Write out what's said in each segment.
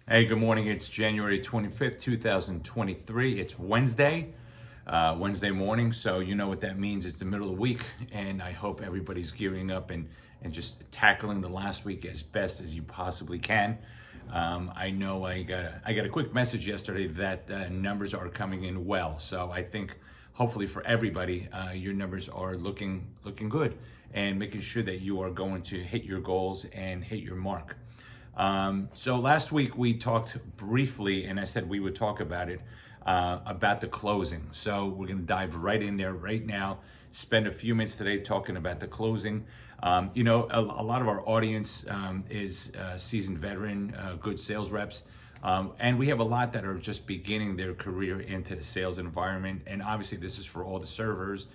Hey, good morning. It's January 25th, 2023. It's Wednesday morning. So you know what that means. It's the middle of the week, and I hope everybody's gearing up and just tackling the last week as best as you possibly can. I know I got a quick message yesterday that numbers are coming in well. So I think hopefully for everybody, your numbers are looking good and making sure that you are going to hit your goals and hit your mark. So last week we talked briefly, and I said we would talk about it, about the closing. So we're going to dive right in there right now. Spend a few minutes today talking about the closing. A lot of our audience is seasoned veteran, good sales reps. And we have a lot that are just beginning their career into the sales environment. And obviously, this is for all the servers,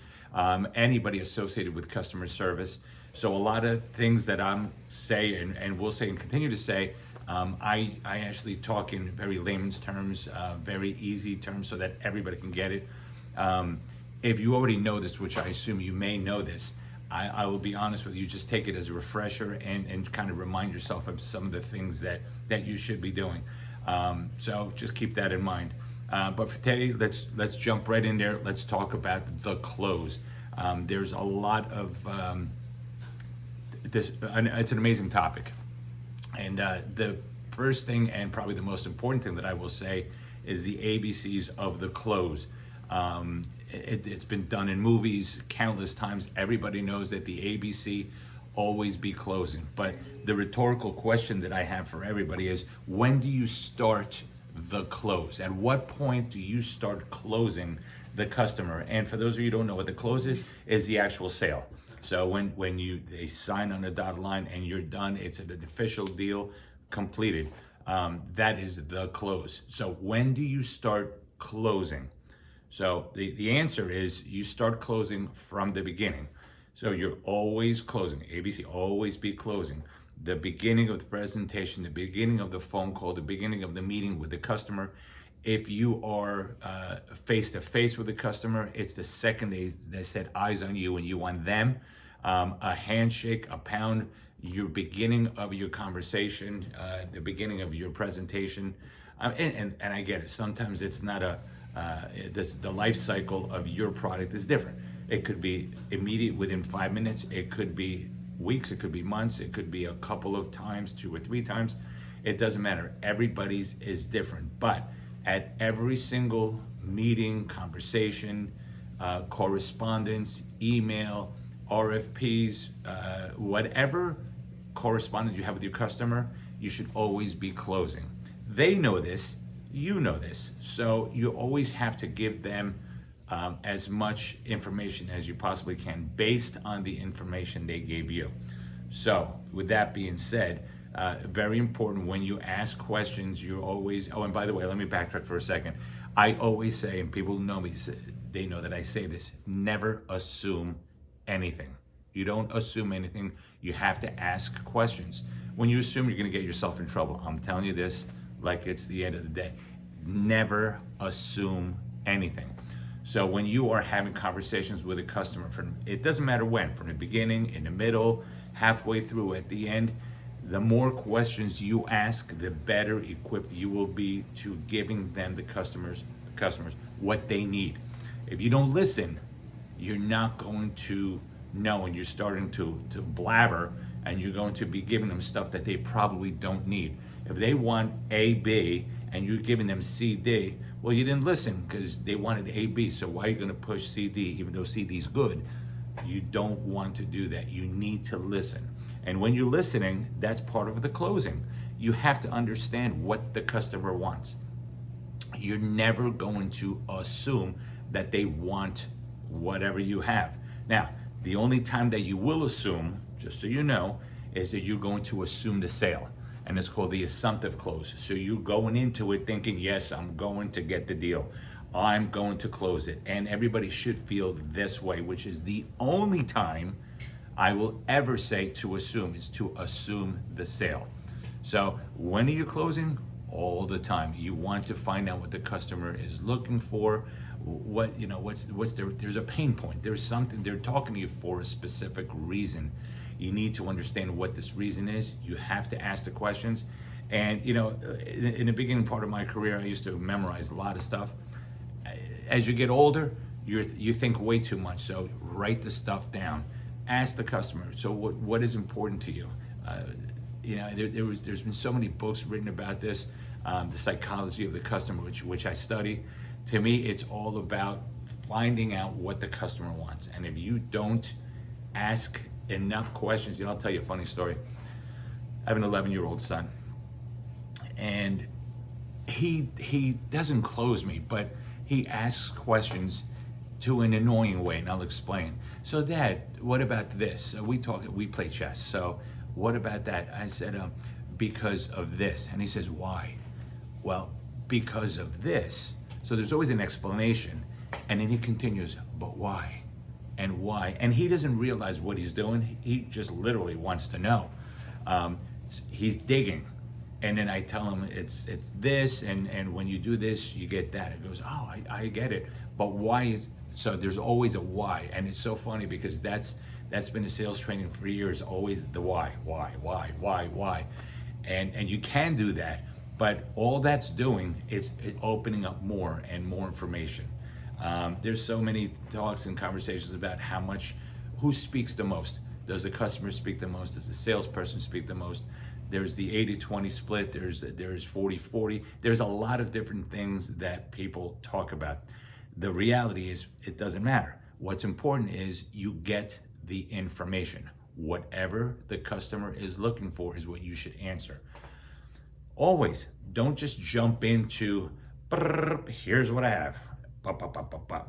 anybody associated with customer service. So a lot of things that I'm saying and will say and continue to say, I actually talk in very layman's terms, very easy terms so that everybody can get it. If you already know this, which I assume you may know this, I will be honest with you, just take it as a refresher and kind of remind yourself of some of the things that you should be doing. So just keep that in mind. But for today, let's jump right in there. Let's talk about the close. There's a lot of this. It's an amazing topic, and the first thing and probably the most important thing that I will say is the ABCs of the close. It's been done in movies countless times. Everybody knows that the ABC always be closing. But the rhetorical question that I have for everybody is, when do you start the close? At what point do you start closing the customer? And for those of you who don't know what the close is the actual sale. So when they sign on the dotted line and you're done, it's an official deal completed. That is the close. So when do you start closing? So the answer is you start closing from the beginning. So you're always closing. ABC, always be closing. The beginning of the presentation, the beginning of the phone call, the beginning of the meeting with the customer. If you are face to face with the customer, it's the second they set eyes on you and you on them. A handshake, a pound, your beginning of your conversation, the beginning of your presentation. And I get it. Sometimes it's not the life cycle of your product is different. It could be immediate within 5 minutes. It could be weeks. It could be months. It could be a couple of times, 2 or 3 times. It doesn't matter. Everybody's is different. But at every single meeting, conversation, correspondence, email, RFPs, whatever correspondence you have with your customer, you should always be closing. They know this. You know this. So you always have to give them as much information as you possibly can based on the information they gave you. So with that being said, very important when you ask questions, you always, and by the way, let me backtrack for a second. I always say, and people who know me, they know that I say this, never assume anything. You don't assume anything. You have to ask questions. When you assume, you're going to get yourself in trouble. I'm telling you this like it's the end of the day. Never assume anything. So when you are having conversations with a customer, it doesn't matter when, from the beginning, in the middle, halfway through, at the end, the more questions you ask, the better equipped you will be to giving them the customers what they need. If you don't listen, you're not going to know, and you're starting to blabber, and you're going to be giving them stuff that they probably don't need. If they want A, B, and you're giving them C, D, well, you didn't listen because they wanted A, B. So why are you going to push C, D, even though C, D is good? You don't want to do that. You need to listen. And when you're listening, that's part of the closing. You have to understand what the customer wants. You're never going to assume that they want whatever you have. Now, the only time that you will assume, just so you know, is that you're going to assume the sale. And it's called the assumptive close. So you're going into it thinking, yes, I'm going to get the deal. I'm going to close it. And everybody should feel this way, which is the only time I will ever say to assume is to assume the sale. So when are you closing? All the time. You want to find out what the customer is looking for, what's there's a pain point. There's something they're talking to you for a specific reason. You need to understand what this reason is. You have to ask the questions. And in the beginning part of my career, I used to memorize a lot of stuff. As you get older, you think way too much. So write the stuff down. Ask the customer. So what is important to you? There's been so many books written about this, the psychology of the customer, which I study. To me, it's all about finding out what the customer wants. And if you don't ask enough questions, I'll tell you a funny story. I have an 11-year-old son, and he doesn't close me, but he asks questions to an annoying way, and I'll explain. So, Dad, what about this? We play chess. So, what about that? I said, because of this. And he says, why? Well, because of this. So there's always an explanation, and then he continues, but why? And why? And he doesn't realize what he's doing. He just literally wants to know. He's digging. And then I tell him it's this, and when you do this, you get that. It goes, oh, I get it. But why is, so there's always a why. And it's so funny because that's been a sales training for years, always the why. And you can do that, but all that's doing is opening up more and more information. There's so many talks and conversations about who speaks the most. Does the customer speak the most? Does the salesperson speak the most? There's the 80-20 split, there's 40-40. There's a lot of different things that people talk about. The reality is it doesn't matter. What's important is you get the information. Whatever the customer is looking for is what you should answer. Always, don't just jump into, here's what I have.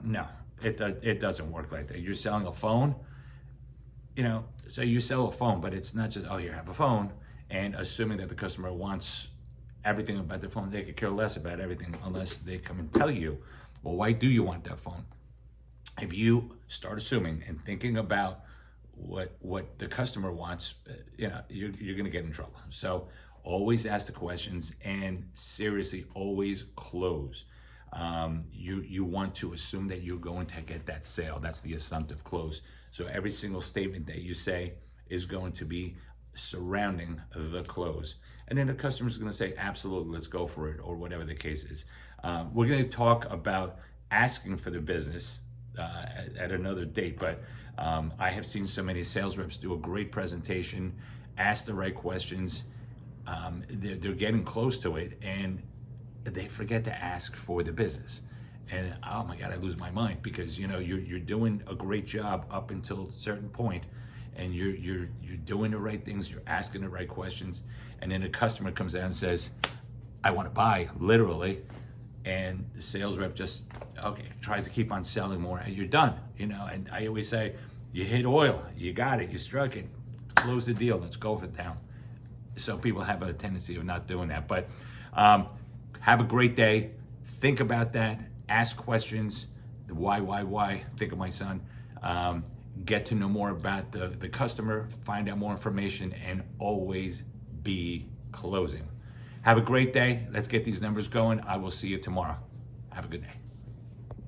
No, it doesn't work like that. You're selling a phone, so you sell a phone, but it's not just, oh, here, have a phone, and assuming that the customer wants everything about the phone. They could care less about everything unless they come and tell you, well, why do you want that phone? If you start assuming and thinking about what the customer wants, you're going to get in trouble. So always ask the questions, and seriously, always close. You want to assume that you're going to get that sale. That's the assumptive close. So every single statement that you say is going to be surrounding the close. And then the customer's going to say, absolutely, let's go for it, or whatever the case is. We're going to talk about asking for the business at another date, but I have seen so many sales reps do a great presentation, ask the right questions. They're getting close to it, and they forget to ask for the business. And oh my God, I lose my mind, because you're doing a great job up until a certain point, and you're doing the right things, you're asking the right questions, and then the customer comes out and says, I want to buy, literally, and the sales rep just tries to keep on selling more, and you're done. And I always say, you hit oil, you got it, you struck it, close the deal, let's go for town. So people have a tendency of not doing that. But have a great day. Think about that. Ask questions. The why. Think of my son. Get to know more about the customer. Find out more information, and always be closing. Have a great day. Let's get these numbers going. I will see you tomorrow. Have a good day.